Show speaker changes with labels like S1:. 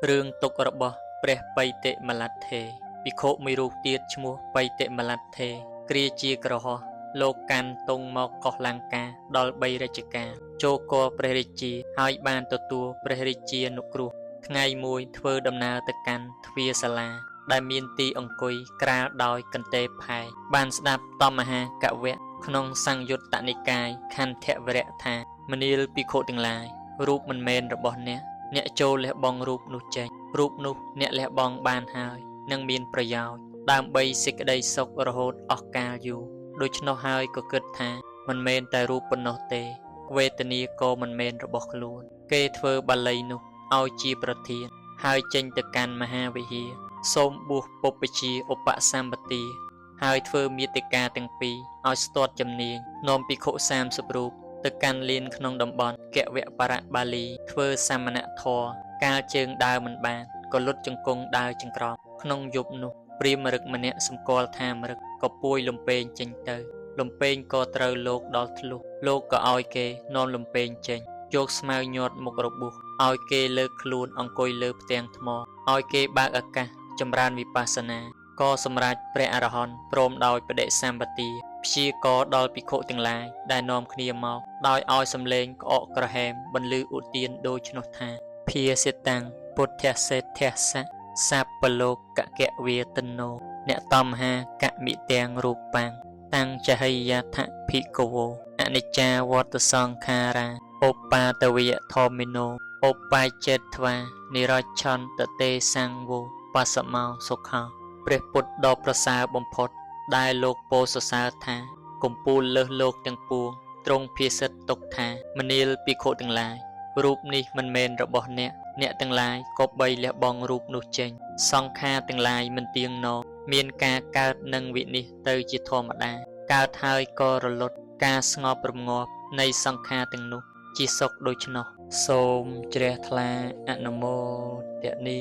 S1: រឿងទុករបស់ព្រះបៃតិមលទ្ធេភិក្ខុមួយរូបទៀតឈ្មោះបៃតិមលទ្ធេគ្រាជាក្រហោះលោកកាន់ទង់មកកោះលង្កាដល់3រជ្ជកាលចូលគរព្រះរាជាហើយបានទទួលព្រះរាជានុគ្រោះថ្ងៃមួយធ្វើដំណើរទៅកាន់ទ្វារសាលាដែលមានទីអង្គុយក្រាលដោយកន្ទេលផែបានស្ដាប់តមហាកវៈក្នុងសង្យុត្តនិកាយខន្ធវរៈថាមនាលភិក្ខុទាំងឡាយរូបមិនមែនរបស់អ្នកចូលលះបង់រូបនោះចេញរូបនោះអ្នកលះបង់បានហើយនឹងមានប្រយោជន៍ដើម្បីសេចក្តីសុខរហូតអស់កាលយូរដូច្នោះហើយក៏គិតថាមិនមែនតែរូបប៉ុណ្ណោះទេវេទនាក៏មិនមែនរបស់ខ្លួនគេធ្វើបាលីនោះឲ្យជាប្រធានហើយចេញទៅកាន់មហាវិហារសូមបួសពុព្វជាឧបសម្បទាហើយធ្វើមាតិកាទាំងពីរឲ្យស្ទាត់ជំនាញនាំភិក្ខុ30រូបទៅកាន់លានក្នុងតំបន់កវៈបរៈបាលីធ្វើសមណធម៌កាលជើងដើរមិនបានក៏លុតជង្គង់ដើរចង្ក្រោមក្នុងយប់នោះព្រាហ្មណ៍មរឹកម្នាក់សម្គាល់ថាមរឹកក៏ពួយលំពេងចេញទៅលំពេងក៏ត្រូវលោកដល់ធ្លុះលោកក៏ឲ្យគេនាំលំពេងចេញយកស្មៅញាត់មុខរបួសឲ្យគេលើកខ្លួនអង្គុយលើផ្ទាំងថ្មឲ្យគេបើកឱកាសចម្រើនវិបស្សនាក៏សម្រេចព្រះអរហន្តព្រមដោយបដិសម្បទាព្យាករដល់ភិក្ខុទាំងឡាយដែលនាំគ្នាមកដោយឲ្យសំឡេងក្អកក្រហែមបន្លឺឧទានដូច្នោះថាភាសិតាំងពុទ្ធសេដ្ឋសៈសាបលោកកវេតនោអ្នកតមហាកមិទាំងរូបាំងតាំងចហិយថភិក្ខវោអនិច្ចាវតសង្ខារាឧបាទវយធម្មិណោឧបាយចេតធ្វានិរច្ឆន្តទេសង្វោបសមោសុខោព្រះពុទ្ធដ៏ប្រសើរបំផុតដែលលោកពោលសរសើរថាកំពូលលើសលោកទាំងពួងទ្រង់ភាសិតទុកថាមនាលភិក្ខុទាំងឡាយរូបនេះមិនមែនរបស់អ្នកទាំងឡាយក៏បីលះបង់រូបនោះចេញសង្ខារទាំងឡាយមិនទៀងណោមានការកើតនិងវិនិច្ឆ័យទៅជាធម្មតាកើតហើយក៏រលត់ការស្ងប់រងាប់នៃសង្ខារទាំងនោះជាសុខដូច្នោះសូមជ្រះថ្លាអនុមោទនា